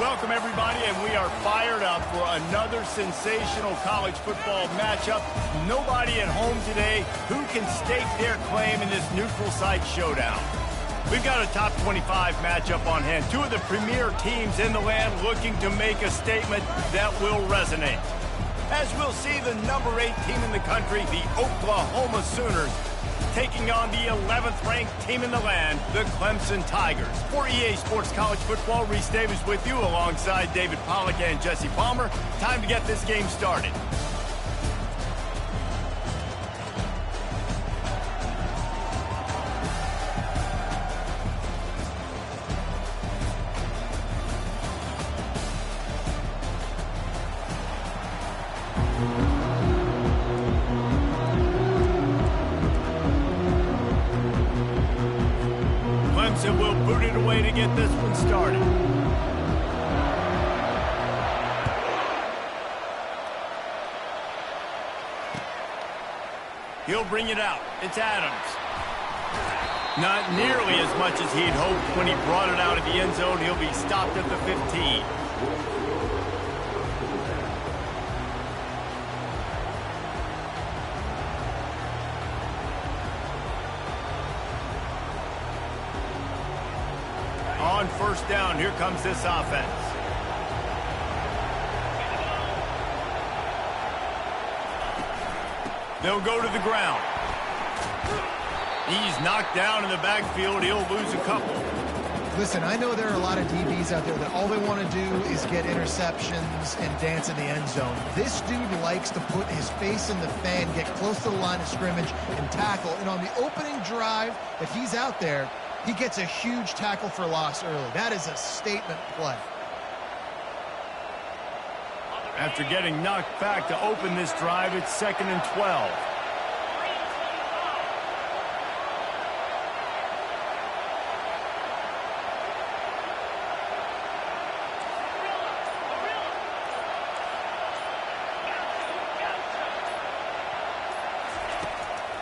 Welcome, everybody, and we are fired up for another sensational college football matchup. Nobody at home today who can stake their claim in this neutral site showdown. We've got a top 25 matchup on hand. Two of the premier teams in the land looking to make a statement that will resonate. As we'll see, the number 8 team in the country, the Oklahoma Sooners, taking on the 11th ranked team in the land, the Clemson Tigers. For EA Sports College Football, Reese Davis with you alongside David Pollack and Jesse Palmer. Time to get this game started. Clemson will boot it away to get this one started. He'll bring it out. It's Adams. Not nearly as much as he'd hoped when he brought it out of the end zone. He'll be stopped at the 15. On first down, here comes this offense. They'll go to the ground. He's knocked down in the backfield. He'll lose a couple. Listen, I know there are a lot of DBs out there that all they want to do is get interceptions and dance in the end zone. This dude likes to put his face in the fan, get close to the line of scrimmage, and tackle. And on the opening drive, if he's out there, he gets a huge tackle for loss early. That is a statement play. After getting knocked back to open this drive, it's 2nd and 12.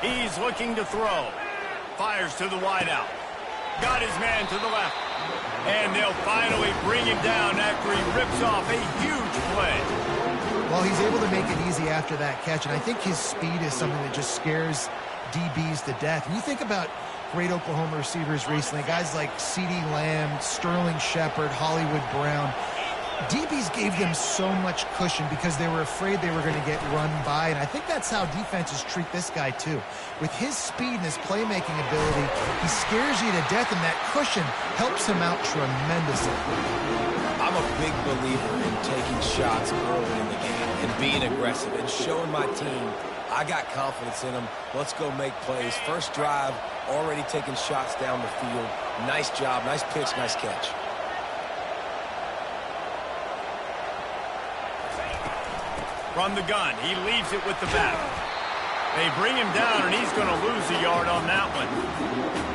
He's looking to throw. Fires to the wideout. Got his man to the left. And they'll finally bring him down after he rips off a huge play. Well, he's able to make it easy after that catch, and I think his speed is something that just scares DBs to death. When you think about great Oklahoma receivers recently, guys like CeeDee Lamb, Sterling Shepard, Hollywood Brown, DBs gave them so much cushion because they were afraid they were going to get run by, and I think that's how defenses treat this guy too. With his speed and his playmaking ability, he scares you to death, and that cushion helps him out tremendously. I'm a big believer in taking shots early in the game and being aggressive and showing my team I got confidence in them. Let's go make plays. First drive, already taking shots down the field. Nice job, nice pitch, nice catch. From the gun, he leaves it with the back. They bring him down, and he's going to lose a yard on that one.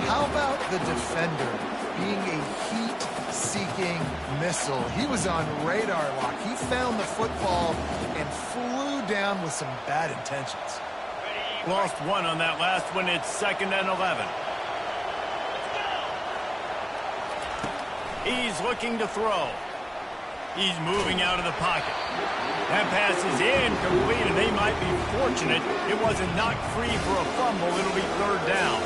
How about the defender being a heat-seeking missile? He was on radar lock. He found the football and flew down with some bad intentions. Lost one on that last one. It's 2nd and 11. He's looking to throw. He's moving out of the pocket. That pass is incomplete, and they might be fortunate it wasn't knocked free for a fumble. It'll be 3rd down.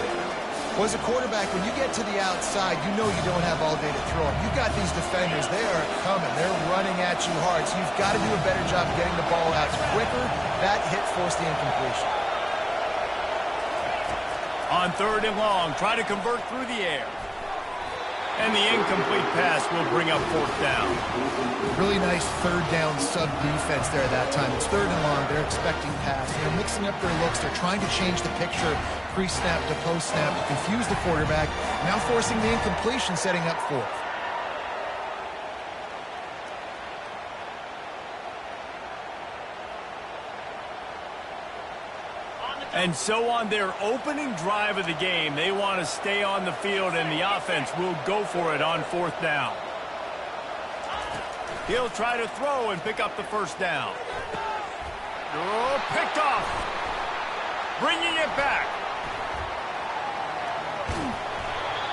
Well, as a quarterback, when you get to the outside, you know you don't have all day to throw them. You've got these defenders. They are coming. They're running at you hard, so you've got to do a better job getting the ball out quicker. That hit forced the incompletion. On 3rd and long, try to convert through the air. And the incomplete pass will bring up 4th down. Really nice 3rd down sub-defense there that time. It's 3rd and long. They're expecting pass. They're mixing up their looks. They're trying to change the picture pre-snap to post-snap to confuse the quarterback. Now forcing the incompletion, setting up 4th. And so on their opening drive of the game, they want to stay on the field, and the offense will go for it on 4th down. He'll try to throw and pick up the 1st down. Oh, picked off. Bringing it back.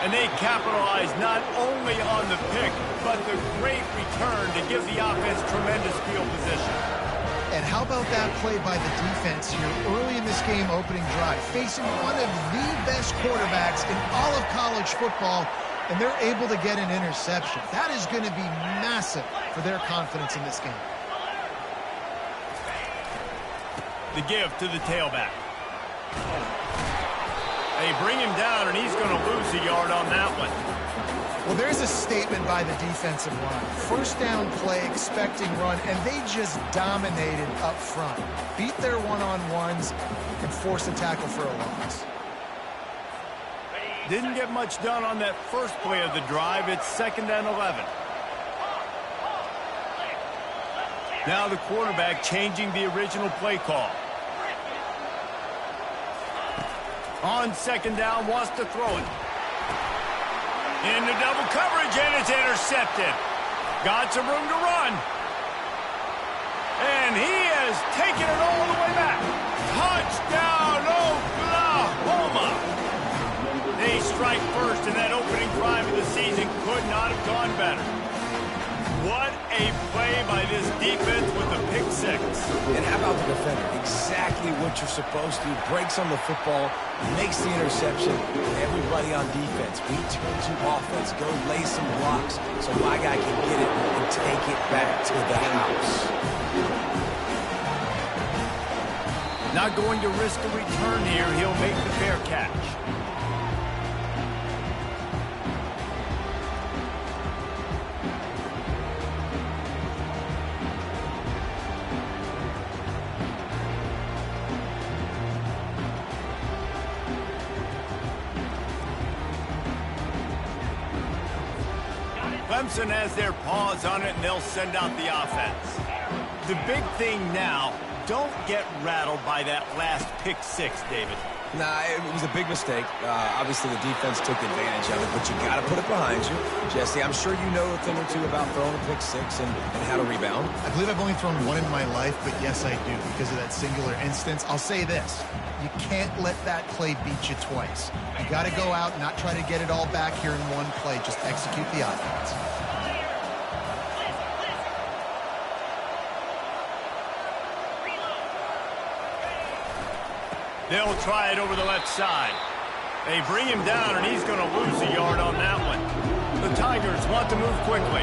And they capitalize not only on the pick, but the great return to give the offense tremendous field position. And how about that play by the defense here early in this game opening drive, facing one of the best quarterbacks in all of college football, and they're able to get an interception. That is going to be massive for their confidence in this game. The give to the tailback. They bring him down, and he's going to lose a yard on that one. Well, there's a statement by the defensive line. First down play, expecting run, and they just dominated up front. Beat their one-on-ones and force a tackle for a loss. Didn't get much done on that first play of the drive. It's 2nd and 11. Now the quarterback changing the original play call. On 2nd down, wants to throw it. Into double coverage, and it's intercepted. Got some room to run. And he has taken it all the way back. Touchdown, Oklahoma! They strike first, and that opening drive of the season could not have gone better. What a play by this defense with the pick six. And how about the defender? Exactly what you're supposed to. Breaks on the football, makes the interception. Everybody on defense, we turn to offense. Go lay some blocks so my guy can get it and take it back to the house. Not going to risk a return here. He'll make the fair catch. Clemson has their paws on it, and they'll send out the offense. The big thing now, don't get rattled by that last pick six, David. Nah, it was a big mistake. Obviously, the defense took advantage of it, but you got to put it behind you. Jesse, I'm sure you know a thing or two about throwing a pick six and how to rebound. I believe I've only thrown one in my life, but yes, I do because of that singular instance. I'll say this. You can't let that play beat you twice. You got to go out and not try to get it all back here in one play. Just execute the offense. They'll try it over the left side. They bring him down, and he's going to lose a yard on that one. The Tigers want to move quickly.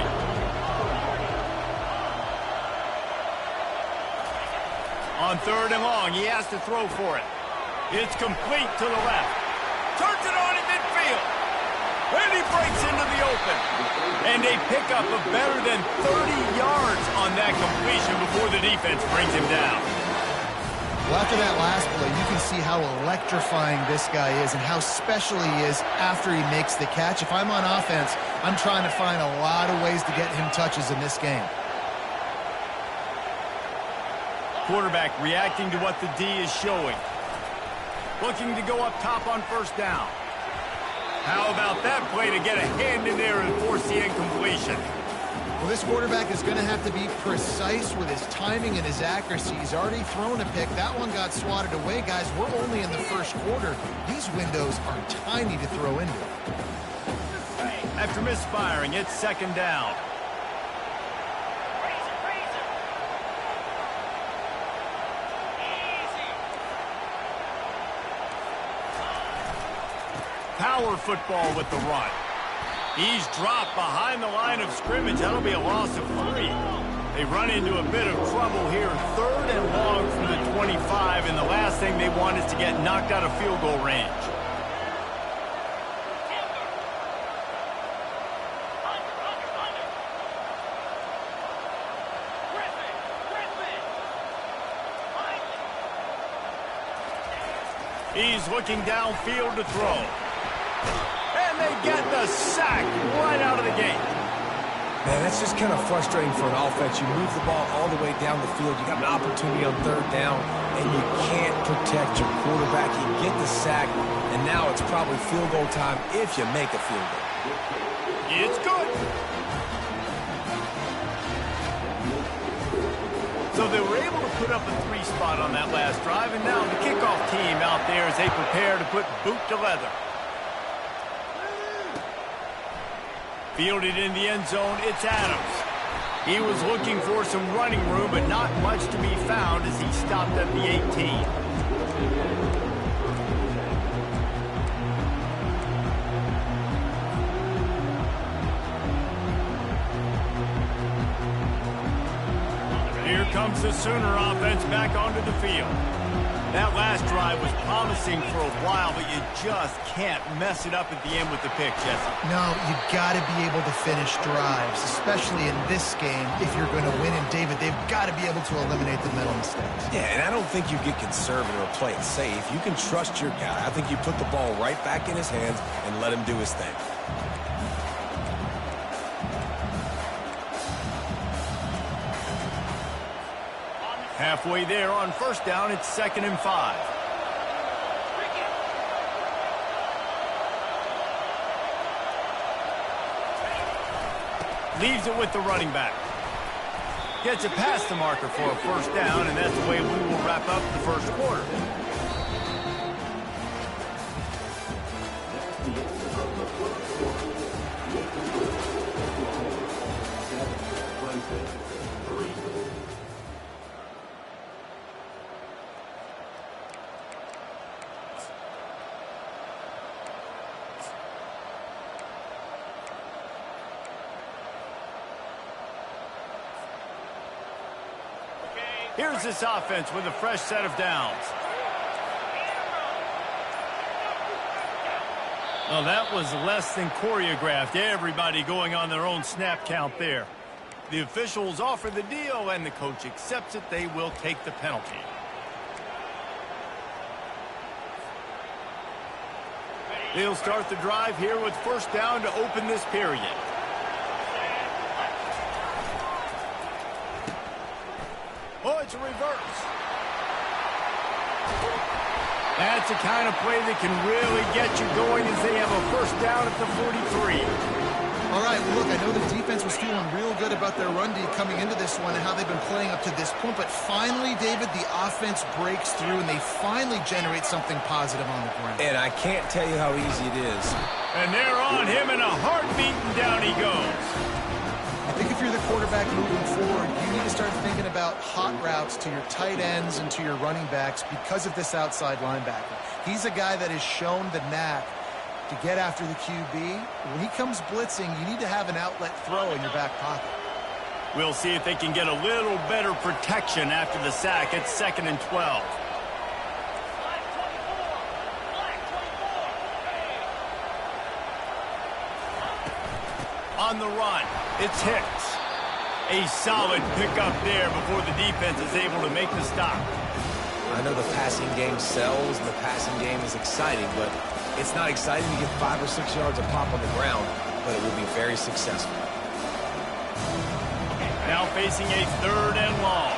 On 3rd and long, he has to throw for it. It's complete to the left. Turns it on in midfield. And he breaks into the open. And they pick up a better than 30 yards on that completion before the defense brings him down. Well, after that last play, you can see how electrifying this guy is and how special he is after he makes the catch. If I'm on offense, I'm trying to find a lot of ways to get him touches in this game. Quarterback reacting to what the D is showing. Looking to go up top on 1st down. How about that play to get a hand in there and force the incompletion? Well, this quarterback is going to have to be precise with his timing and his accuracy. He's already thrown a pick. That one got swatted away, guys. We're only in the 1st quarter. These windows are tiny to throw into. After misfiring, it's 2nd down. Power football with the run. He's dropped behind the line of scrimmage. That'll be a loss of 3. They run into a bit of trouble here. 3rd and long from the 25, and the last thing they want is to get knocked out of field goal range. He's looking downfield to throw. And they get the sack right out of the gate. Man, that's just kind of frustrating for an offense. You move the ball all the way down the field. You got an opportunity on 3rd down, and you can't protect your quarterback. You get the sack, and now it's probably field goal time if you make a field goal. It's good. So they were able to put up a 3 spot on that last drive, and now the kickoff team out there as they prepare to put boot to leather. Fielded in the end zone, it's Adams. He was looking for some running room, but not much to be found as he stopped at the 18. Here comes the Sooner offense back onto the field. That last drive was promising for a while, but you just can't mess it up at the end with the pick, Jesse. No, you got to be able to finish drives, especially in this game. If you're going to win, and David, they've got to be able to eliminate the mental mistakes. Yeah, and I don't think you get conservative or play it safe. You can trust your guy. I think you put the ball right back in his hands and let him do his thing. Halfway there on first down, it's 2nd and 5. Leaves it with the running back. Gets it past the marker for a first down, and that's the way we will wrap up the first quarter. Here's this offense with a fresh set of downs. Well, that was less than choreographed. Everybody going on their own snap count there. The officials offer the deal, and the coach accepts it. They will take the penalty. They'll start the drive here with first down to open this period. Oh, it's a reverse. That's the kind of play that can really get you going as they have a first down at the 43. All right, well, look, I know the defense was feeling real good about their run D coming into this one and how they've been playing up to this point, but finally, David, the offense breaks through and they finally generate something positive on the ground. And I can't tell you how easy it is. And they're on him in a heartbeat, and down he goes. I think if you're the quarterback moving forward, you need to start thinking about hot routes to your tight ends and to your running backs because of this outside linebacker. He's a guy that has shown the knack to get after the QB. When he comes blitzing, you need to have an outlet throw in your back pocket. We'll see if they can get a little better protection after the sack. It's 2nd and 12. On the run, it's Hicks. A solid pickup there before the defense is able to make the stop. I know the passing game sells and the passing game is exciting, but it's not exciting to get 5 or 6 yards of pop on the ground, but it will be very successful. Now facing a 3rd and long.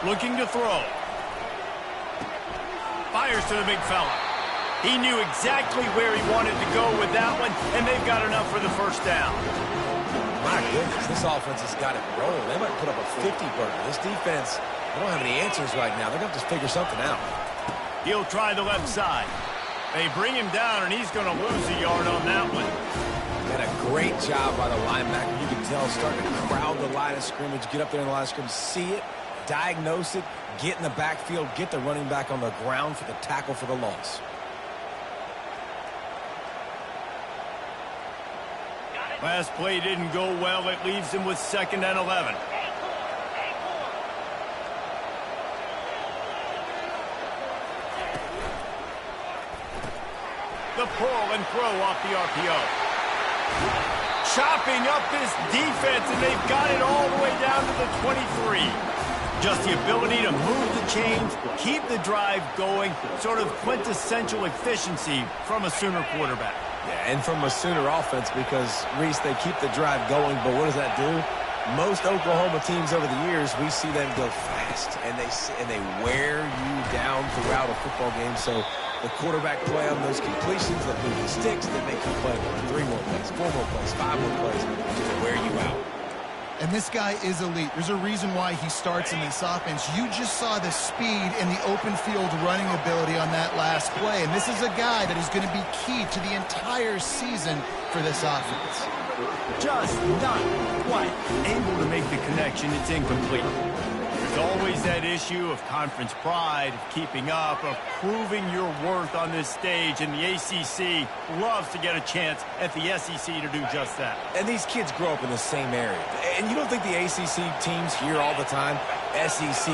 Looking to throw. Fires to the big fella. He knew exactly where he wanted to go with that one, and they've got enough for the first down. My goodness, this offense has got it rolling. They might put up a 50-burger. This defense, they don't have any answers right now. They're going to have to figure something out. He'll try the left side. They bring him down, and he's going to lose a yard on that one. And a great job by the linebacker. You can tell starting to crowd the line of scrimmage, get up there in the line of scrimmage, see it, diagnose it, get in the backfield, get the running back on the ground for the tackle for the loss. Last play didn't go well. It leaves him with 2nd and 11. The pull and throw off the RPO. Chopping up this defense, and they've got it all the way down to the 23. Just the ability to move the chains, keep the drive going, sort of quintessential efficiency from a Sooner quarterback. Yeah, and from a Sooner offense because, Reese, they keep the drive going, but what does that do? Most Oklahoma teams over the years, we see them go fast, and they wear you down throughout a football game. So the quarterback play on those completions, that move the sticks, that make you play 3 more plays, 4 more plays, 5 more plays, just wear you out. And this guy is elite. There's a reason why he starts in this offense. You just saw the speed and the open field running ability on that last play. And this is a guy that is going to be key to the entire season for this offense. Just not quite able to make the connection. It's incomplete. There's always that issue of conference pride, of keeping up, of proving your worth on this stage, and the ACC loves to get a chance at the SEC to do just that. And these kids grow up in the same area. And you don't think the ACC teams hear all the time, SEC,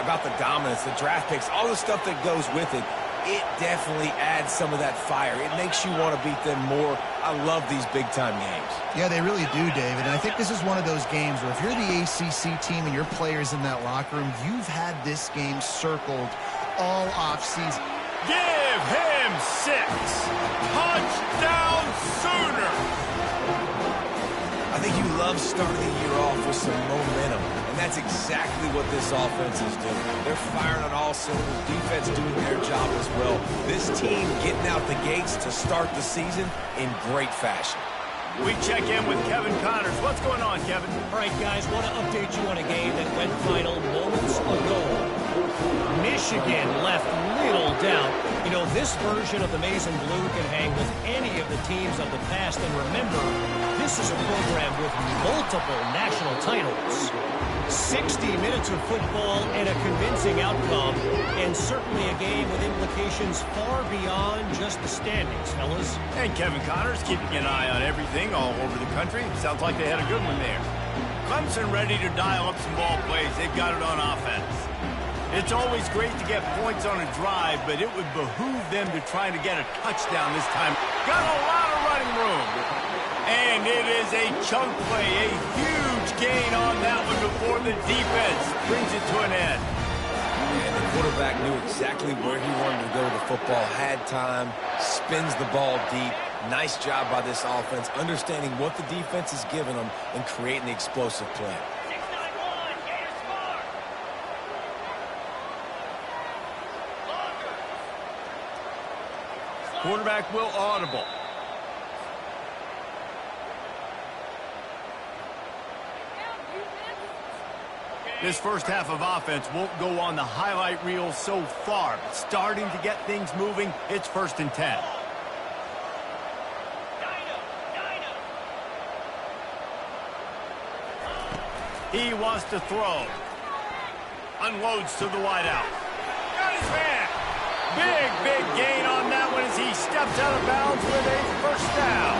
about the dominance, the draft picks, all the stuff that goes with it. It definitely adds some of that fire. It makes you want to beat them more. I love these big-time games. Yeah, they really do, David. And I think this is one of those games where if you're the ACC team and your players in that locker room, you've had this game circled all offseason. Give him 6. Touchdown Sooner. I think you love starting the year off with some momentum, and that's exactly what this offense is doing. They're firing on all cylinders, defense doing their job as well. This team getting out the gates to start the season in great fashion. We check in with Kevin Connors. What's going on, Kevin? All right, guys, want to update you on a game that went final moments ago. Michigan left little doubt. You know, this version of the Maize and Blue can hang with any of the teams of the past. And remember, this is a program with multiple national titles. 60 minutes of football and a convincing outcome, and certainly a game with implications far beyond just the standings, fellas. And Kevin Connors keeping an eye on everything all over the country. Sounds like they had a good one there. Clemson ready to dial up some ball plays. They've got it on offense. It's always great to get points on a drive, but it would behoove them to try to get a touchdown this time. Got a lot of running room. And it is a chunk play, a huge gain on that one before the defense brings it to an end. And the quarterback knew exactly where he wanted to go with the football, had time, spins the ball deep. Nice job by this offense, understanding what the defense is giving them and creating the explosive play. Quarterback will audible. This first half of offense won't go on the highlight reel so far, but starting to get things moving, it's 1st and 10. He wants to throw. Unloads to the wideout. Got his man. Big gain on that one as he steps out of bounds with a 1st down.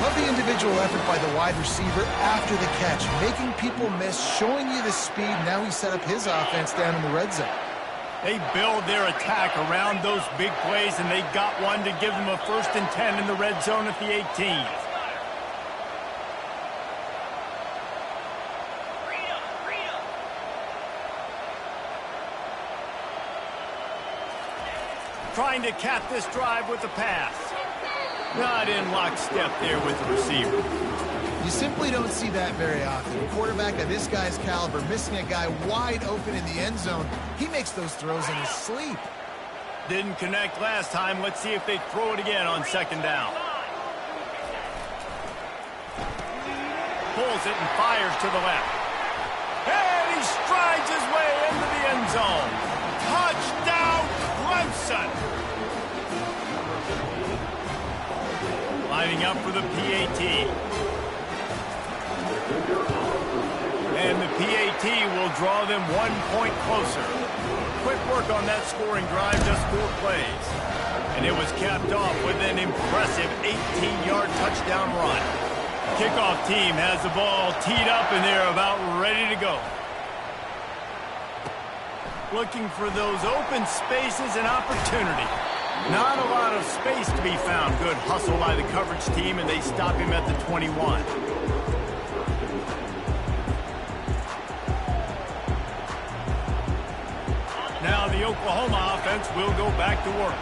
Love the individual effort by the wide receiver after the catch, making people miss, showing you the speed. Now he set up his offense down in the red zone. They build their attack around those big plays, and they got one to give them a 1st and 10 in the red zone at the 18. Trying to cap this drive with the pass. Not in lockstep there with the receiver. You simply don't see that very often. A quarterback of this guy's caliber missing a guy wide open in the end zone. He makes those throws in his sleep. Didn't connect last time. Let's see if they throw it again on 2nd down. Pulls it and fires to the left. And he strides his way into the end zone. Touchdown, Clemson! Lining up for the PAT. And the PAT will draw them 1 point closer. Quick work on that scoring drive, just 4 plays. And it was capped off with an impressive 18-yard touchdown run. Kickoff team has the ball teed up, and they're about ready to go. Looking for those open spaces and opportunity. Not a lot of space to be found. Good hustle by the coverage team, and they stop him at the 21. Now the Oklahoma offense will go back to work.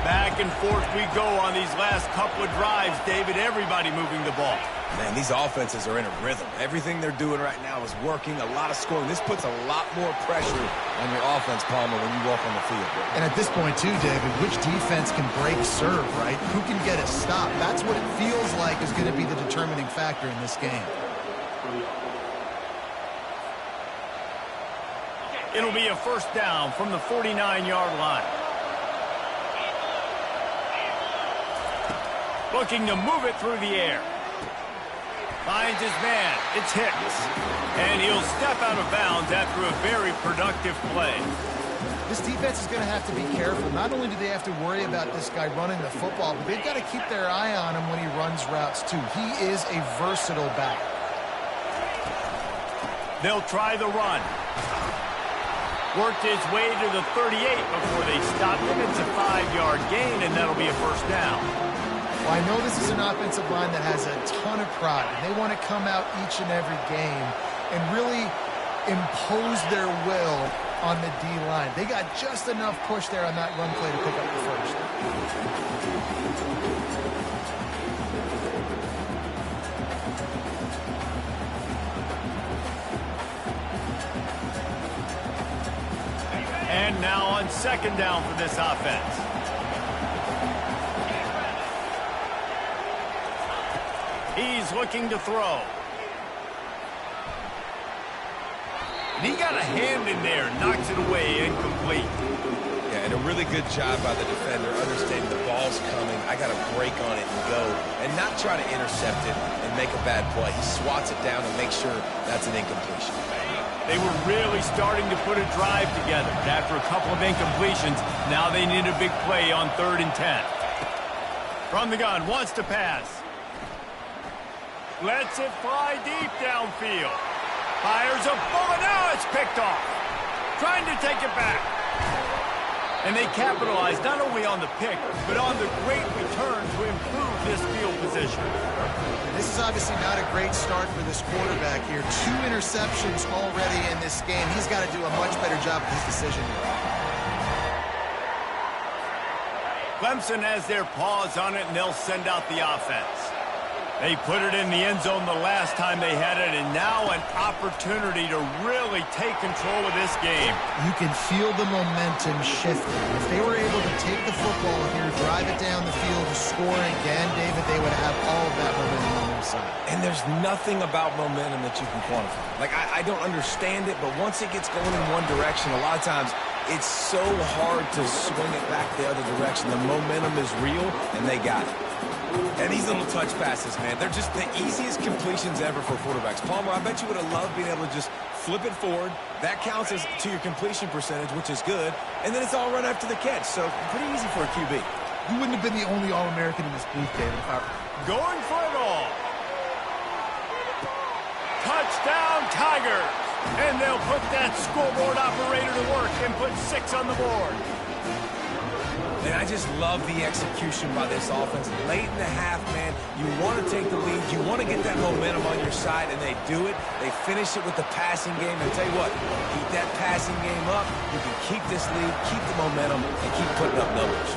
Back and forth we go on these last couple of drives, David. Everybody moving the ball. Man, these offenses are in a rhythm. Everything they're doing right now is working. A lot of scoring. This puts a lot more pressure on your offense, Palmer, when you walk on the field. And at this point, too, David, which defense can break serve, right? Who can get a stop? That's what it feels like is going to be the determining factor in this game. It'll be a first down from the 49-yard line. Looking to move it through the air. Finds his man. It's Hicks. And he'll step out of bounds after a very productive play. This defense is going to have to be careful. Not only do they have to worry about this guy running the football, but they've got to keep their eye on him when he runs routes too. He is a versatile back. They'll try the run. Worked his way to the 38 before they stopped him. It's a 5-yard gain, and that'll be a first down. Well, I know this is an offensive line that has a ton of pride, and they want to come out each and every game and really impose their will on the D-line. They got just enough push there on that run play to pick up the first. And now on second down for this offense. He's looking to throw. And he got a hand in there, knocks it away, incomplete. Yeah, and a really good job by the defender, understanding the ball's coming. I got to break on it and go, and not try to intercept it and make a bad play. He swats it down and makes sure that's an incompletion. They were really starting to put a drive together. But after a couple of incompletions, now they need a big play on 3rd and 10. From the gun, wants to pass. Lets it fly deep downfield. Fires a bullet. Now it's picked off. Trying to take it back. And they capitalize not only on the pick, but on the great return to improve this field position. This is obviously not a great start for this quarterback here. 2 interceptions already in this game. He's got to do a much better job with his decision. Clemson has their paws on it, and they'll send out the offense. They put it in the end zone the last time they had it, and now an opportunity to really take control of this game. You can feel the momentum shifting. If they were able to take the football here, drive it down the field, score again, David, they would have all of that momentum on their side. And there's nothing about momentum that you can quantify. Like, I don't understand it, but once it gets going in one direction, a lot of times it's so hard to swing it back the other direction. The momentum is real, and they got it. And these little touch passes, man, they're just the easiest completions ever for quarterbacks. Palmer, I bet you would have loved being able to just flip it forward. That counts as to your completion percentage, which is good. And then it's all run after the catch, so pretty easy for a QB. You wouldn't have been the only All-American in this booth, David. Going for it all. Touchdown, Tigers. And they'll put that scoreboard operator to work and put 6 on the board. And I just love the execution by this offense. Late in the half, man, you want to take the lead. You want to get that momentum on your side, and they do it. They finish it with the passing game. And I'll tell you what, keep that passing game up. You can keep this lead, keep the momentum, and keep putting up numbers.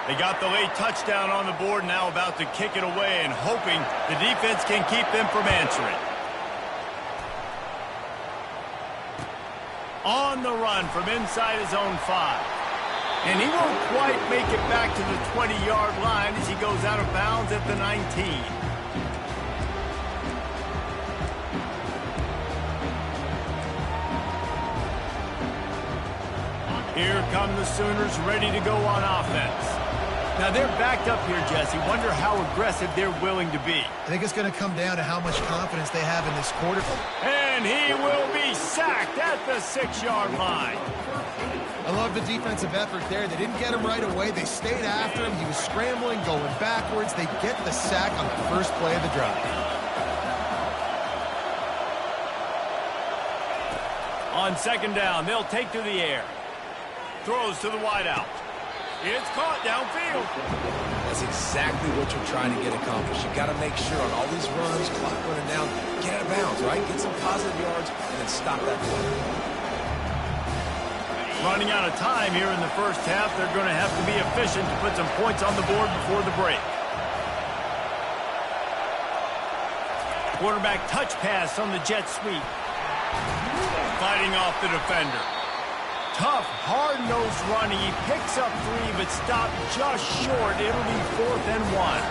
They got the late touchdown on the board, now about to kick it away and hoping the defense can keep them from answering. On the run from inside his own 5. And he won't quite make it back to the 20-yard line as he goes out of bounds at the 19. Here come the Sooners ready to go on offense. Now they're backed up here, Jesse. Wonder how aggressive they're willing to be. I think it's going to come down to how much confidence they have in this quarterback. And he will be sacked at the 6-yard line. I love the defensive effort there. They didn't get him right away. They stayed after him. He was scrambling, going backwards. They get the sack on the first play of the drive. On second down, they'll take to the air. Throws to the wideout. It's caught downfield. That's exactly what you're trying to get accomplished. You got to make sure on all these runs, clock running down, get out of bounds, right? Get some positive yards and then stop that play. Running out of time here in the first half. They're going to have to be efficient to put some points on the board before the break. Quarterback touch pass on the jet sweep. Fighting off the defender. Tough, hard-nosed running. He picks up 3, but stopped just short. It'll be 4th and 1.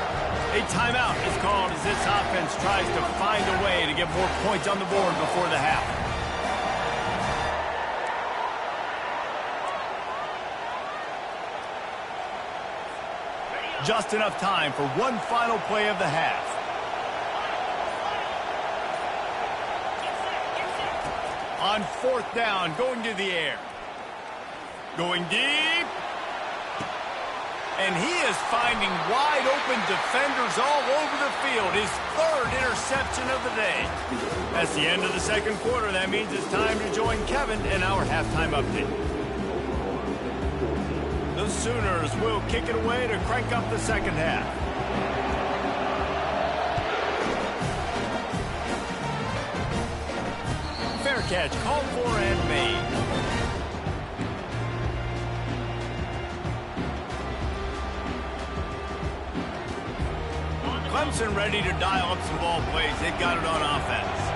A timeout is called as this offense tries to find a way to get more points on the board before the half. Just enough time for one final play of the half. On 4th down, going to the air. Going deep. And he is finding wide open defenders all over the field. His 3rd interception of the day. That's the end of the 2nd quarter. That means it's time to join Kevin in our halftime update. The Sooners will kick it away to crank up the 2nd half. Fair catch, called for and made. Clemson ready to dial up some ball plays. They've got it on offense.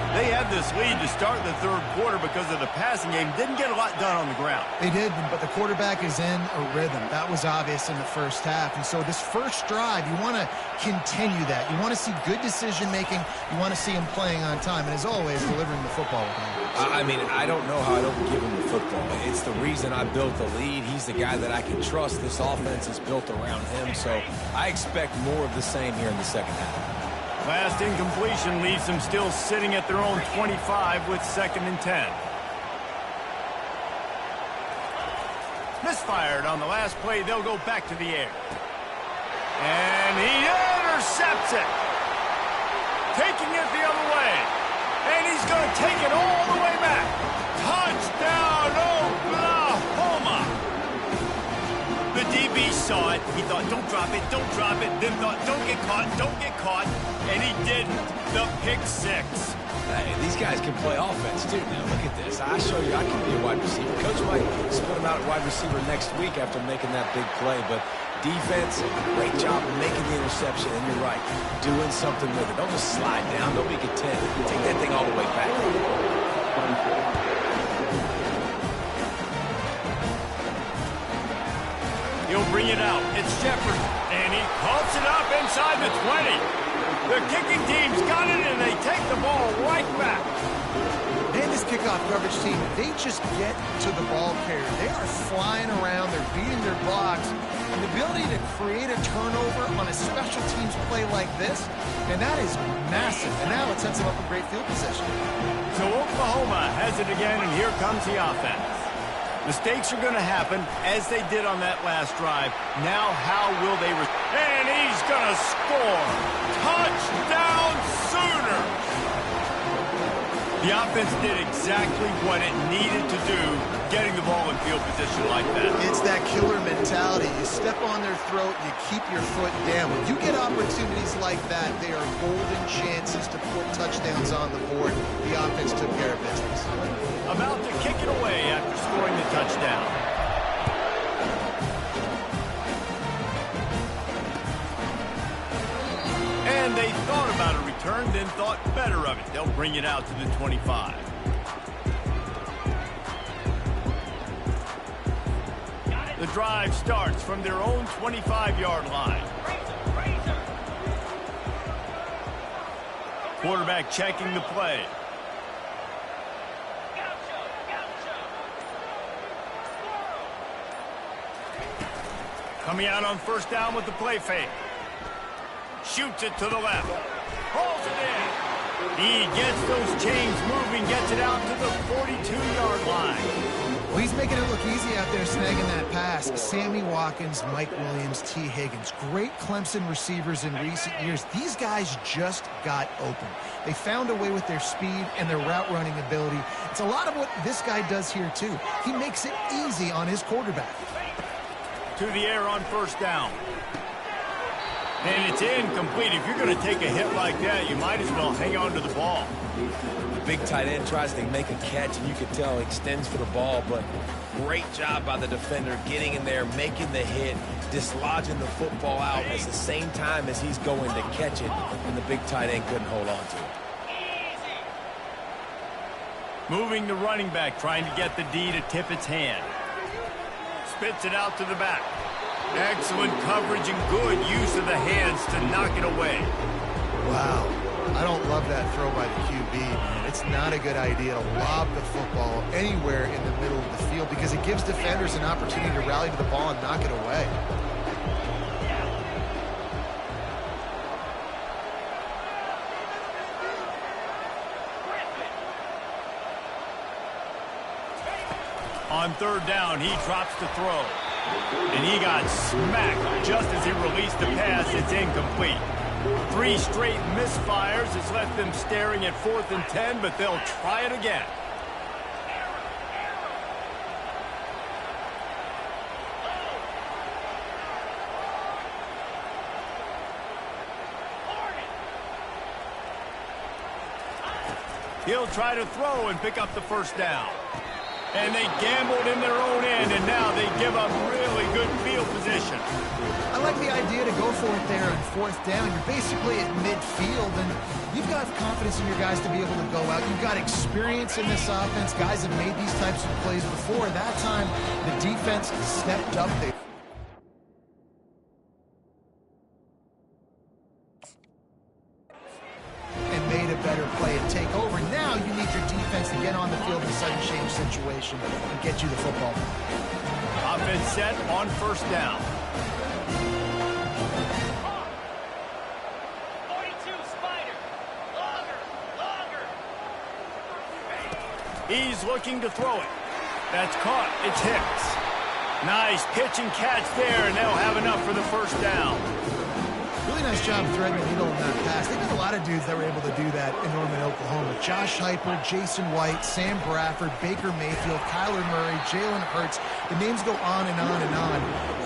They had this lead to start the 3rd quarter because of the passing game. Didn't get a lot done on the ground. They did, but the quarterback is in a rhythm. That was obvious in the 1st half. And so this first drive, you want to continue that. You want to see good decision-making. You want to see him playing on time. And as always, delivering the football with him. I mean, I don't know how I don't give him the football. It's the reason I built the lead. He's the guy that I can trust. This offense is built around him. So I expect more of the same here in the 2nd half. Last incompletion leaves them still sitting at their own 25 with 2nd and 10. Misfired on the last play. They'll go back to the air. And he intercepts it. Taking it the other way. And he's going to take it all the way back. Touchdown, Oklahoma. The DB saw it. He thought, don't drop it, don't drop it. Then thought, don't get caught, don't get caught. And he didn't. The pick 6. Hey, these guys can play offense, too. Now, look at this. I show you I can be a wide receiver. Coach might split him out at wide receiver next week after making that big play. But defense, great job making the interception. And you're right, doing something with it. Don't just slide down. Don't be content. Take that thing all the way back. He'll bring it out. It's Shepard. And he pumps it up inside the 20. The kicking team's got it, and they take the ball right back. And this kickoff coverage team, they just get to the ball carrier. They are flying around. They're beating their blocks. And the ability to create a turnover on a special teams play like this, and that is massive. And now it sets them up in great field position. So Oklahoma has it again, and here comes the offense. Mistakes are going to happen, as they did on that last drive. Now how will they... And he's going to score. Touchdown, Sooners! The offense did exactly what it needed to do, getting the ball in field position like that. It's that killer mentality. You step on their throat, you keep your foot down. When you get opportunities like that, they are golden chances to put touchdowns on the board. The offense took care of business. About to kick it away after scoring the touchdown. And they thought about a return, then thought better of it. They'll bring it out to the 25. The drive starts from their own 25-yard line. Quarterback checking the play. Coming out on 1st down with the play fake. Shoots it to the left. Hauls it in. He gets those chains moving, gets it out to the 42-yard line. Well, he's making it look easy out there snagging that pass. Sammy Watkins, Mike Williams, T. Higgins. Great Clemson receivers in recent years. These guys just got open. They found a way with their speed and their route running ability. It's a lot of what this guy does here, too. He makes it easy on his quarterback. To the air on 1st down. And it's incomplete. If you're going to take a hit like that, you might as well hang on to the ball. The big tight end tries to make a catch, and you can tell he extends for the ball, but great job by the defender getting in there, making the hit, dislodging the football out at the same time as he's going to catch it, and the big tight end couldn't hold on to it. Moving the running back, trying to get the D to tip its hand. Spits it out to the back. Excellent coverage and good use of the hands to knock it away. Wow. I don't love that throw by the QB, man. It's not a good idea to lob the football anywhere in the middle of the field because it gives defenders an opportunity to rally to the ball and knock it away. On third down, he drops the throw. And he got smacked just as he released the pass. It's incomplete. 3 straight misfires has left them staring at 4th and 10, but they'll try it again. He'll try to throw and pick up the first down. And they gambled in their own end, and now they give up really good field position. I like the idea to go for it there on 4th down. You're basically at midfield, and you've got confidence in your guys to be able to go out. You've got experience in this offense. Guys have made these types of plays before. That time, the defense stepped up. And made a better play and take over. Now you need your defense to get on the field in a sudden change situation and get you the football. Offense set on 1st down. 42 Spider. Longer. He's looking to throw it. That's caught. It's Hicks. Nice pitch and catch there, and they'll have enough for the 1st down. Really nice job threading the needle in that pass. They've got a lot of dudes that were able to do that in Norman, Oklahoma. Josh Heupel, Jason White, Sam Bradford, Baker Mayfield, Kyler Murray, Jalen Hurts. The names go on and on and on.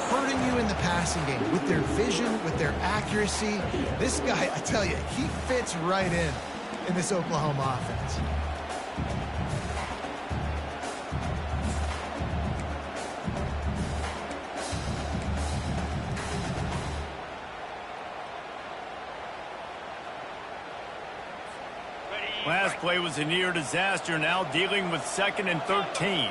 Hurting you in the passing game with their vision, with their accuracy. This guy, I tell you, he fits right in this Oklahoma offense. Last play was a near disaster, now dealing with 2nd and 13.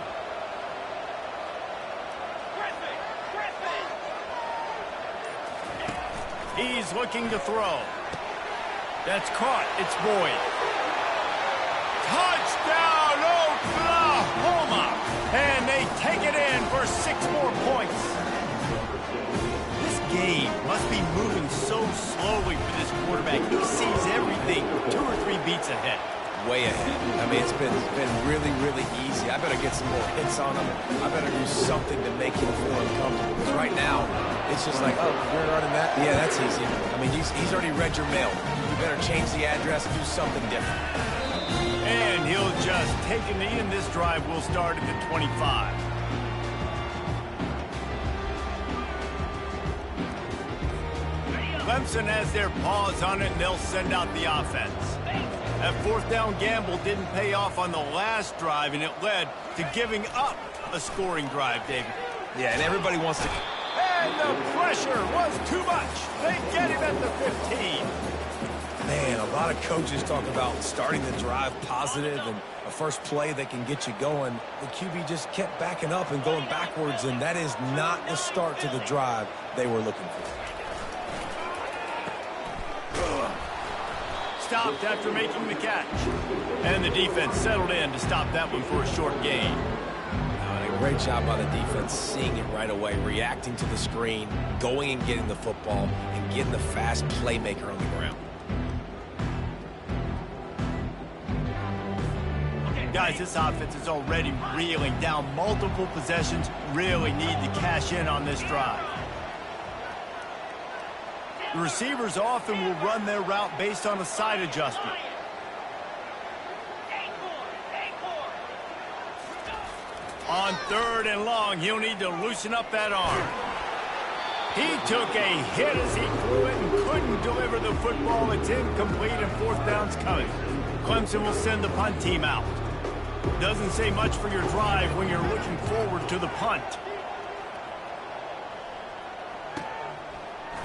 He's looking to throw. That's caught. It's Boyd. Touchdown, Oklahoma! And they take it in for 6 more points. This game must be moving so slowly for this quarterback. He sees everything 2 or 3 beats ahead. Way ahead. I mean, it's been really, really easy. I better get some more hits on him. I better do something to make him feel uncomfortable. Because right now, it's just like, oh, you're running that? Yeah, that's easy. I mean, he's already read your mail. You better change the address and do something different. And he'll just take a knee, and this drive will start at the 25. Clemson has their paws on it, and they'll send out the offense. That 4th down gamble didn't pay off on the last drive, and it led to giving up a scoring drive, David. Yeah, and everybody wants to... And the pressure was too much. They get him at the 15. Man, a lot of coaches talk about starting the drive positive and a first play that can get you going. The QB just kept backing up and going backwards, and that is not the start to the drive they were looking for. Stopped after making the catch. And the defense settled in to stop that one for a short gain. And a great job by the defense, seeing it right away, reacting to the screen, going and getting the football, and getting the fast playmaker on the ground. Guys, this offense is already reeling down multiple possessions. Really need to cash in on this drive. The receivers often will run their route based on a side adjustment. On 3rd and long, he'll need to loosen up that arm. He took a hit as he threw it and couldn't deliver the football. It's incomplete and 4th down's coming. Clemson will send the punt team out. Doesn't say much for your drive when you're looking forward to the punt.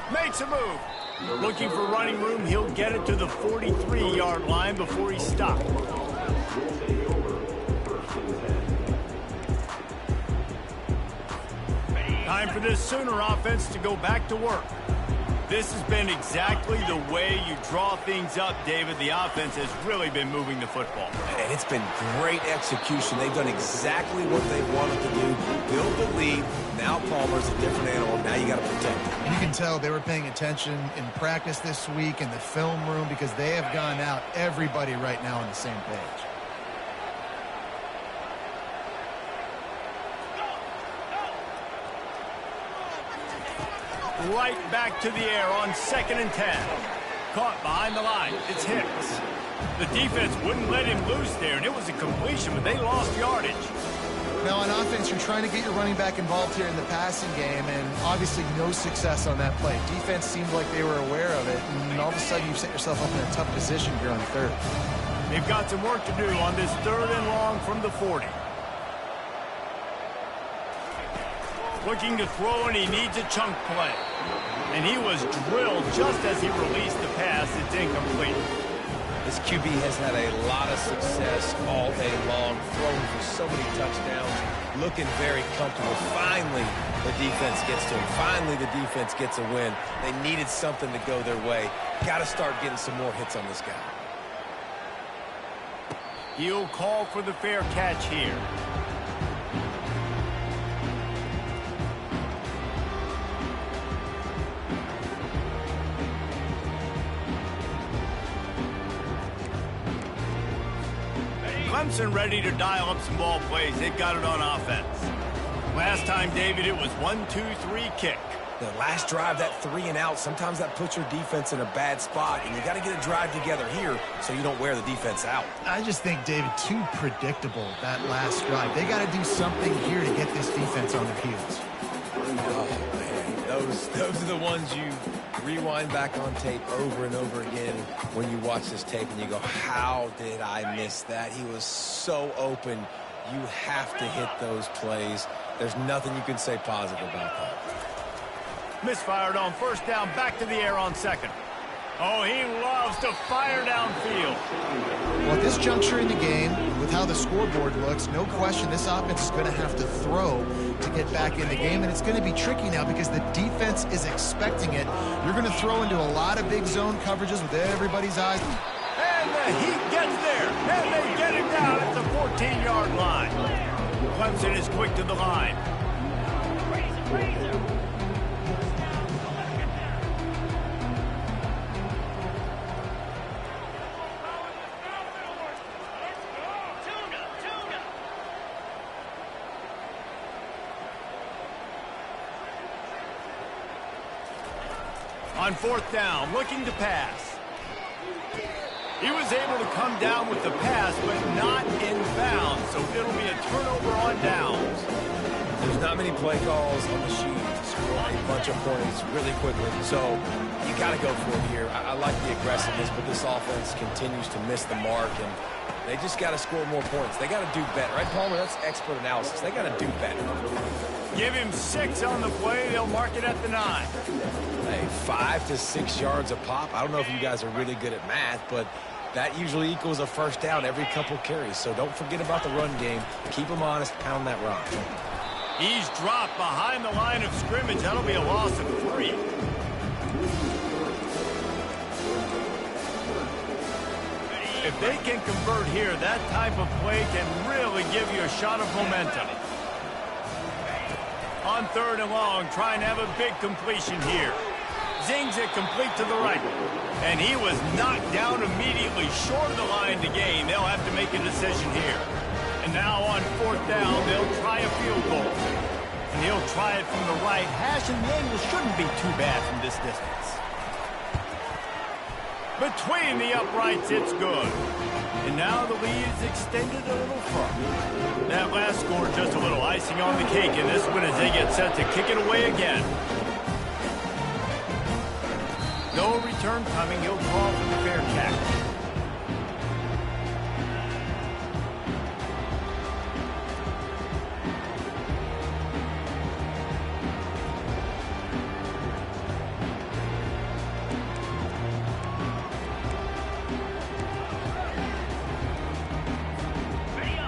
Makes a move. Looking for running room, he'll get it to the 43-yard line before he's stopped. Time for this Sooner offense to go back to work. This has been exactly the way you draw things up, David. The offense has really been moving the football. And it's been great execution. They've done exactly what they wanted to do. Build the lead. Now Palmer's a different animal. Now you got to protect him. And you can tell they were paying attention in practice this week in the film room because they have gone out, everybody right now on the same page. Right back to the air on 2nd and 10. Caught behind the line. It's Hicks. The defense wouldn't let him loose there, and it was a completion, but they lost yardage. Now, on offense, you're trying to get your running back involved here in the passing game, and obviously no success on that play. Defense seemed like they were aware of it, and all of a sudden you've set yourself up in a tough position here on 3rd. They've got some work to do on this 3rd and long from the 40. Looking to throw, and he needs a chunk play. And he was drilled just as he released the pass. It's incomplete. This QB has had a lot of success all day long, throwing for so many touchdowns, looking very comfortable. Finally, the defense gets to him. Finally, the defense gets a win. They needed something to go their way. Got to start getting some more hits on this guy. He'll call for the fair catch here. Clemson ready to dial up some ball plays. They got it on offense. Last time, David, it was 1-2-3 kick. The last drive, that 3 and out, sometimes that puts your defense in a bad spot, and you got to get a drive together here so you don't wear the defense out. I just think, David, too predictable, that last drive. They got to do something here to get this defense on their heels. Oh, man. Those are the ones you rewind back on tape over and over again when you watch this tape and you go, how did I miss that? He was so open. You have to hit those plays. There's nothing you can say positive about that. Misfired on 1st down, back to the air on 2nd. Oh, he loves to fire downfield. Well, at this juncture in the game, with how the scoreboard looks, no question this offense is going to have to throw to get back in the game, and it's going to be tricky now because the defense is expecting it. You're going to throw into a lot of big zone coverages with everybody's eyes. And the Heat gets there, and they get it down at the 14-yard line. Clemson is quick to the line. On 4th down, looking to pass. He was able to come down with the pass, but not in bounds, so it'll be a turnover on downs. There's not many play calls on the sheet to score a bunch of points really quickly, so you got to go for it here. I like the aggressiveness, but this offense continues to miss the mark, and they just got to score more points. They got to do better. Right, Palmer? That's expert analysis. They got to do better. Give him 6 on the play. They'll mark it at the 9. Hey, 5 to 6 yards a pop. I don't know if you guys are really good at math, but that usually equals a 1st down every couple carries. So don't forget about the run game. Keep them honest. Pound that rock. He's dropped behind the line of scrimmage. That'll be a loss of 3. If they can convert here, that type of play can really give you a shot of momentum. On 3rd and long, trying to have a big completion here. Zings it complete to the right. And he was knocked down immediately short of the line to gain. They'll have to make a decision here. And now on 4th down, they'll try a field goal. And he'll try it from the right hash, and the angle shouldn't be too bad from this distance. Between the uprights, it's good. And now the lead is extended a little further. That last score just a little icing on the cake in this one as they get set to kick it away again. No return coming. He'll call for the fair catch.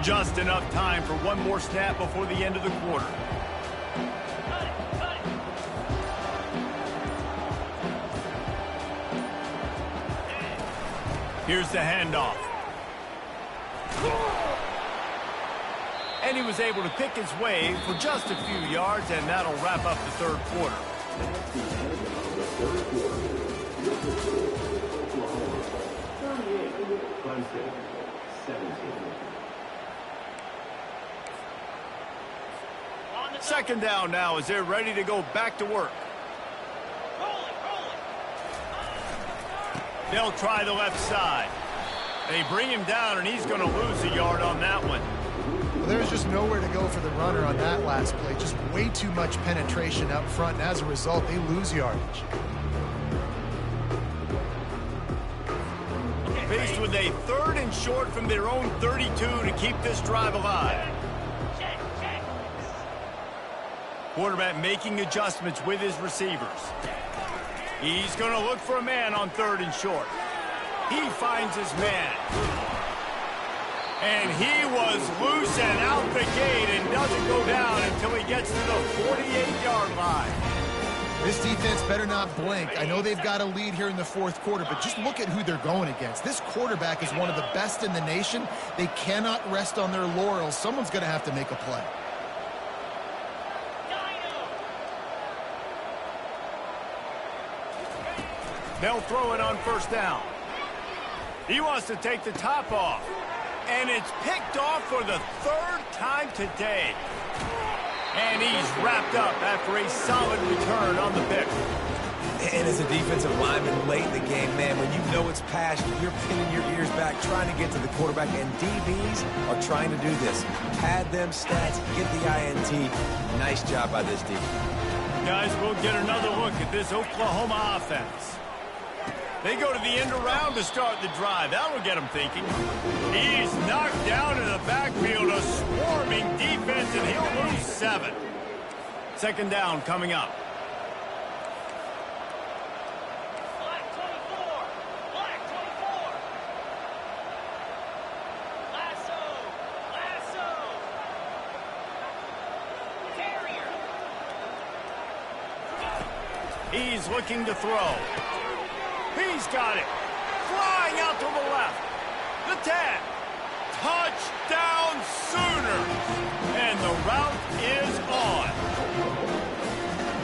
Just enough time for one more snap before the end of the quarter. Here's the handoff. And he was able to pick his way for just a few yards, and that'll wrap up the third quarter. Second down now as they're ready to go back to work. They'll try the left side. They bring him down, and he's going to lose a yard on that one. Well, there's just nowhere to go for the runner on that last play. Just way too much penetration up front, and as a result, they lose yardage. Faced with a 3rd and short from their own 32 to keep this drive alive. Quarterback making adjustments with his receivers. He's going to look for a man on 3rd and short. He finds his man. And he was loose and out the gate and doesn't go down until he gets to the 48-yard line. This defense better not blink. I know they've got a lead here in the fourth quarter, but just look at who they're going against. This quarterback is one of the best in the nation. They cannot rest on their laurels. Someone's going to have to make a play. They'll throw it on first down. He wants to take the top off. And it's picked off for the 3rd time today. And he's wrapped up after a solid return on the pick. And as a defensive lineman late in the game, man, when you know it's passed, you're pinning your ears back, trying to get to the quarterback, and DBs are trying to do this. Pad them stats, get the INT. Nice job by this defense. Guys, we'll get another look at this Oklahoma offense. They go to the end around to start the drive. That'll get them thinking. He's knocked down in the backfield, a swarming defense, and he'll lose 7. Second down coming up. Black 24. Black 24. Lasso. Terrier. He's looking to throw. He's got it. Flying out to the left. The 10. Touchdown Sooners. And the route is on.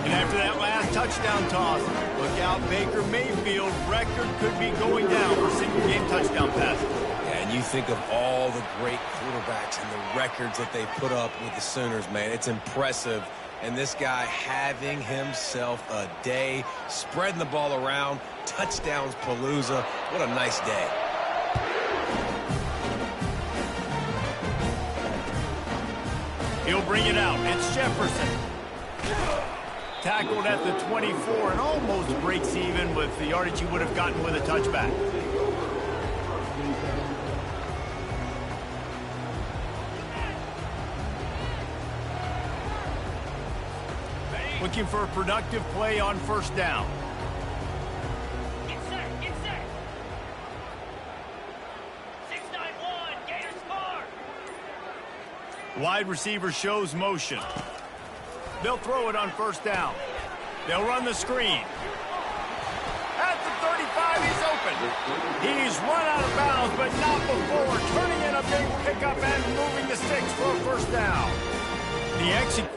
And after that last touchdown toss, look out, Baker Mayfield record could be going down for single-game touchdown passes. Yeah, and you think of all the great quarterbacks and the records that they put up with the Sooners, man. It's impressive. And this guy having himself a day, spreading the ball around, touchdowns palooza. What a nice day. He'll bring it out. It's Jefferson. Tackled at the 24 and almost breaks even with the yardage he would have gotten with a touchback. Looking for a productive play on first down. Get set. 6-9-1. Gators score. Wide receiver shows motion. They'll throw it on first down. They'll run the screen. At the 35, he's open. He's run out of bounds, but not before turning in a big pickup and moving the sticks for a first down. The exit.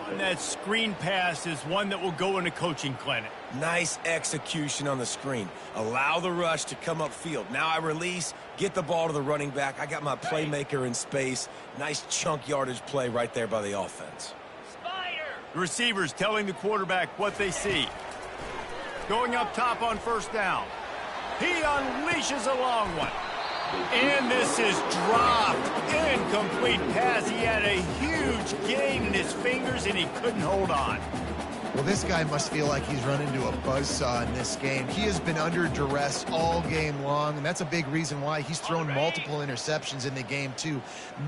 And that screen pass is one that will go in a coaching clinic. Nice execution on the screen. Allow the rush to come upfield. Now I release, get the ball to the running back. I got my playmaker in space. Nice chunk yardage play right there by the offense. Spider. The receivers telling the quarterback what they see. Going up top on first down. He unleashes a long one. And this is dropped. Incomplete pass. He had a huge gain in his fingers, and he couldn't hold on. Well, this guy must feel like he's run into a buzzsaw in this game. He has been under duress all game long, and that's a big reason why he's thrown multiple interceptions in the game, too.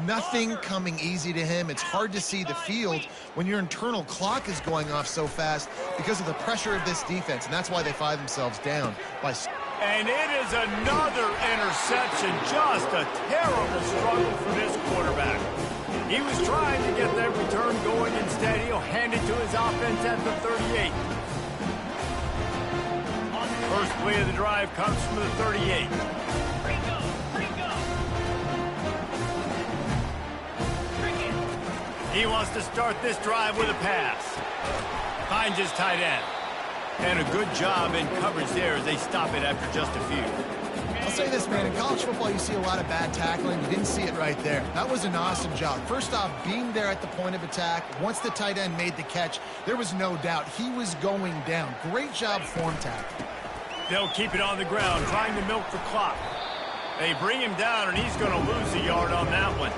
Nothing coming easy to him. It's hard to see the field when your internal clock is going off so fast because of the pressure of this defense, and that's why they find themselves down by... And it is another interception. Just a terrible struggle for this quarterback. He was trying to get that return going. Instead, he'll hand it to his offense at the 38. First play of the drive comes from the 38. He wants to start this drive with a pass. Finds his tight end. And a good job in coverage there as they stop it after just a few. I'll say this, man, in college football you see a lot of bad tackling. You didn't see it right there. That was an awesome job. First off, being there at the point of attack. Once the tight end made the catch, there was no doubt he was going down. Great job form tackling. They'll keep it on the ground, trying to milk the clock. They bring him down, and he's going to lose a yard on that one.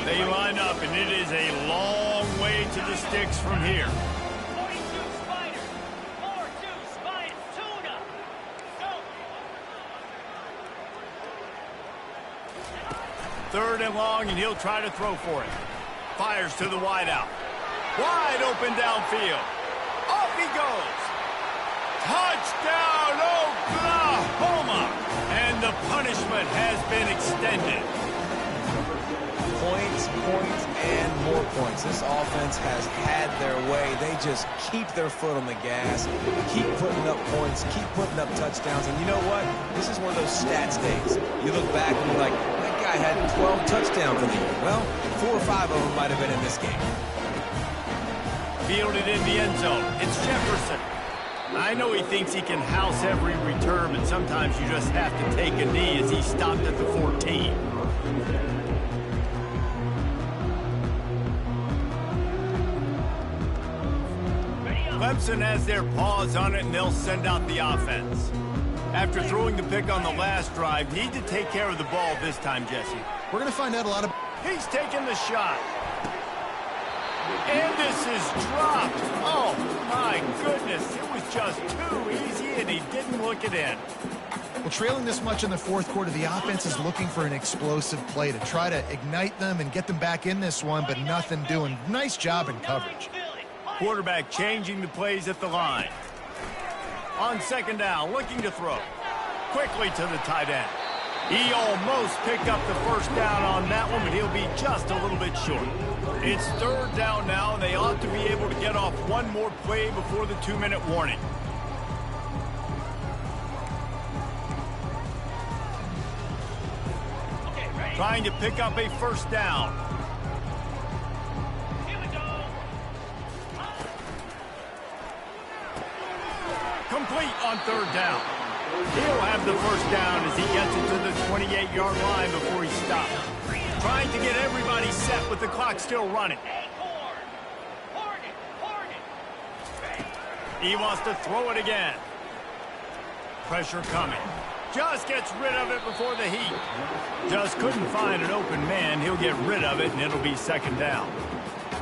They line up, and it is a long way to the sticks from here. 42 Spider. 4-2 Spider. Tuna. Go. Third and long, and he'll try to throw for it. Fires to the wideout. Wide open downfield. Off he goes. Touchdown, Oklahoma! And the punishment has been extended. Points, and more points. This offense has had their way. They just keep their foot on the gas, keep putting up points, keep putting up touchdowns. And you know what? This is one of those stats days. You look back and you're like, that guy had 12 touchdowns in the year. Well, 4 or 5 of them might have been in this game. Fielded in the end zone. It's Jefferson. I know he thinks he can house every return, but sometimes you just have to take a knee as he stopped at the 14. Clemson has their paws on it, and they'll send out the offense. After throwing the pick on the last drive, need to take care of the ball this time, Jesse. We're going to find out a lot of... He's taking the shot. And this is dropped. Oh, my goodness. It was just too easy, and he didn't look it in. Well, trailing this much in the fourth quarter, the offense is looking for an explosive play to try to ignite them and get them back in this one, but nothing doing. Nice job in coverage. Quarterback changing the plays at the line. On second down, looking to throw. Quickly to the tight end. He almost picked up the first down on that one, but he'll be just a little bit short. It's third down now, and they ought to be able to get off one more play before the 2-minute warning. Trying to pick up a first down. Complete on third down. He'll have the first down as he gets it to the 28-yard line before he stops. Trying to get everybody set with the clock still running. He wants to throw it again. Pressure coming. Just gets rid of it before the heat. Just couldn't find an open man. He'll get rid of it, and it'll be second down.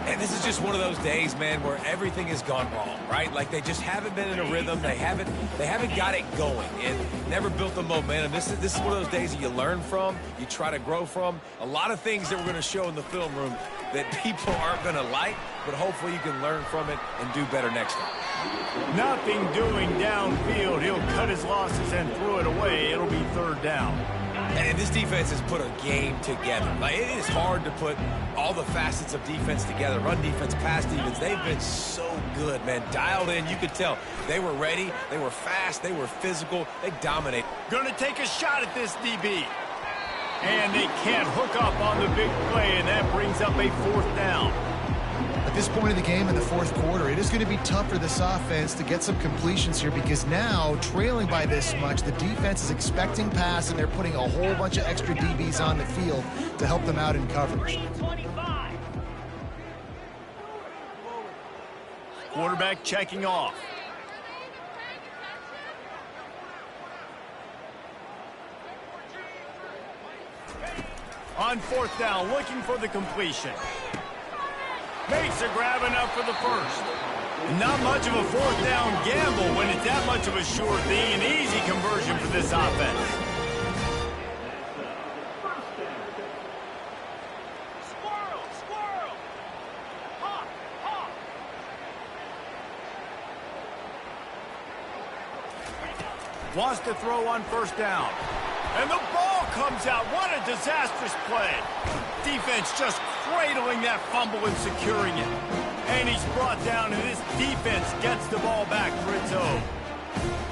And this is just one of those days, man, where everything has gone wrong, right? Like they just haven't been in a rhythm. They haven't got it going and never built the momentum. This is one of those days that you learn from, you try to grow from. A lot of things that we're going to show in the film room that people aren't going to like, but hopefully you can learn from it and do better next time. Nothing doing downfield. He'll cut his losses and throw it away. It'll be third down. And this defense has put a game together. Like, it is hard to put all the facets of defense together. Run defense, pass defense. They've been so good, man. Dialed in. You could tell they were ready. They were fast. They were physical. They dominate. Going to take a shot at this DB. And they can't hook up on the big play, and that brings up a fourth down. At this point of the game in the fourth quarter, it is going to be tough for this offense to get some completions here because now, trailing by this much, the defense is expecting pass, and they're putting a whole bunch of extra DBs on the field to help them out in coverage. Quarterback checking off. On fourth down, looking for the completion. Makes a grab enough for the first. Not much of a fourth down gamble when it's that much of a sure thing. An easy conversion for this offense. Squirrel, squirrel. Hawk, hawk. Wants to throw on first down. And the ball comes out. What a disastrous play. Defense just cradling that fumble and securing it. And he's brought down, and this defense gets the ball back for its own.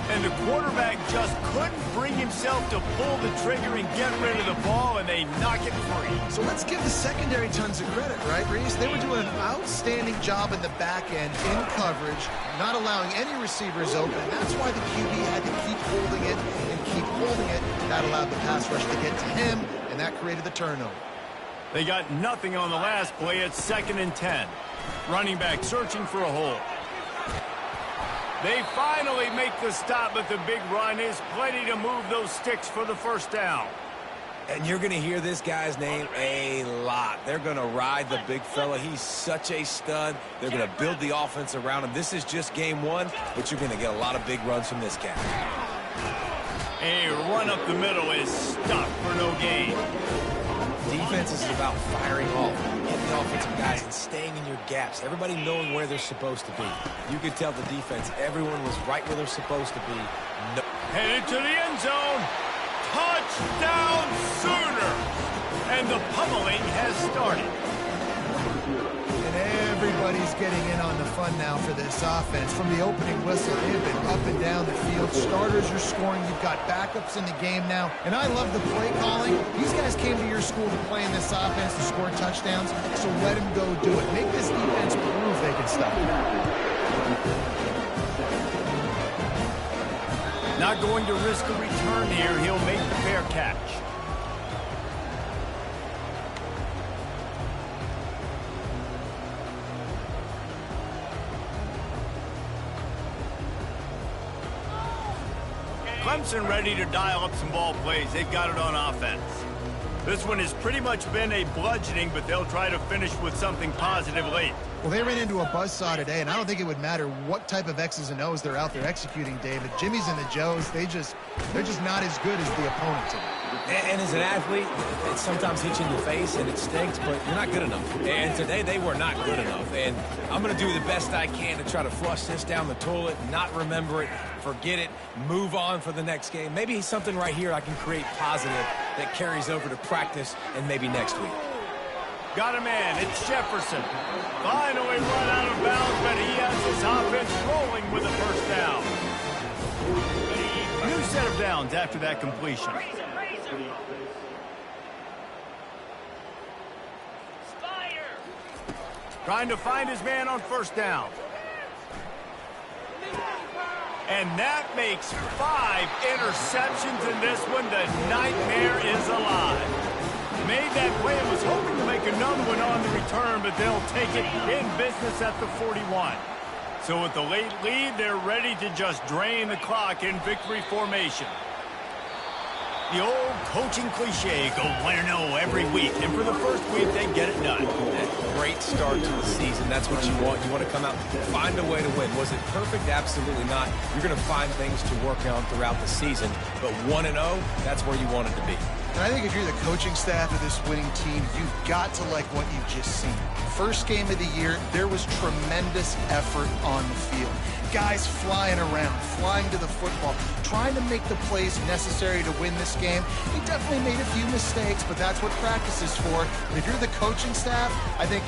And the quarterback just couldn't bring himself to pull the trigger and get rid of the ball, and they knock it free. So let's give the secondary tons of credit, right, Reese? They were doing an outstanding job in the back end, in coverage, not allowing any receivers open. And that's why the QB had to keep holding it and keep holding it. That allowed the pass rush to get to him, and that created the turnover. They got nothing on the last play. It's 2nd and 10. Running back searching for a hole. They finally make the stop, but the big run is plenty to move those sticks for the first down. And you're going to hear this guy's name a lot. They're going to ride the big fella. He's such a stud. They're going to build the offense around him. This is just game one, but you're going to get a lot of big runs from this guy. A run up the middle is stuck for no gain. Defense is about firing off, getting the offensive guys and staying in your gaps. Everybody knowing where they're supposed to be. You could tell the defense, everyone was right where they're supposed to be. No. Headed to the end zone. Touchdown Sooners! And the pummeling has started. And everybody's getting in on the fun now for this offense. From the opening whistle, they've been up and down the field. Starters are scoring. You've got backups in the game now. And I love the play calling. These guys came to your school to play in this offense to score touchdowns, so let them go do it. Make this defense prove they can stop it. Not going to risk a return here. He'll make the fair catch. Clemson ready to dial up some ball plays. They've got it on offense. This one has pretty much been a bludgeoning, but they'll try to finish with something positive late. Well, they ran into a buzzsaw today, and I don't think it would matter what type of X's and O's they're out there executing, David. Jimmy's and the Joes, they're just not as good as the opponent today. And as an athlete, it sometimes hits you in the face and it stinks, but you're not good enough. And today they were not good enough. And I'm going to do the best I can to try to flush this down the toilet, not remember it, forget it, move on for the next game. Maybe something right here I can create positive that carries over to practice and maybe next week. Got a man. It's Jefferson. Finally run out of bounds, but he has his offense rolling with a first down. New set of downs after that completion. Spider. Trying to find his man on first down. And that makes 5 interceptions in this one. The nightmare is alive. Made that play and was hoping to make another one on the return, but they'll take it in business at the 41. So with the late lead, they're ready to just drain the clock in victory formation. The old coaching cliche, go win-0 every week. And for the first week, they get it done. Great start to the season. That's what you want. You want to come out and find a way to win. Was it perfect? Absolutely not. You're going to find things to work on throughout the season. But 1-0, that's where you want it to be. And I think if you're the coaching staff of this winning team, you've got to like what you've just seen. First game of the year, there was tremendous effort on the field. Guys flying around, flying to the football, trying to make the plays necessary to win this game. He definitely made a few mistakes, but that's what practice is for. And if you're the coaching staff, I think you're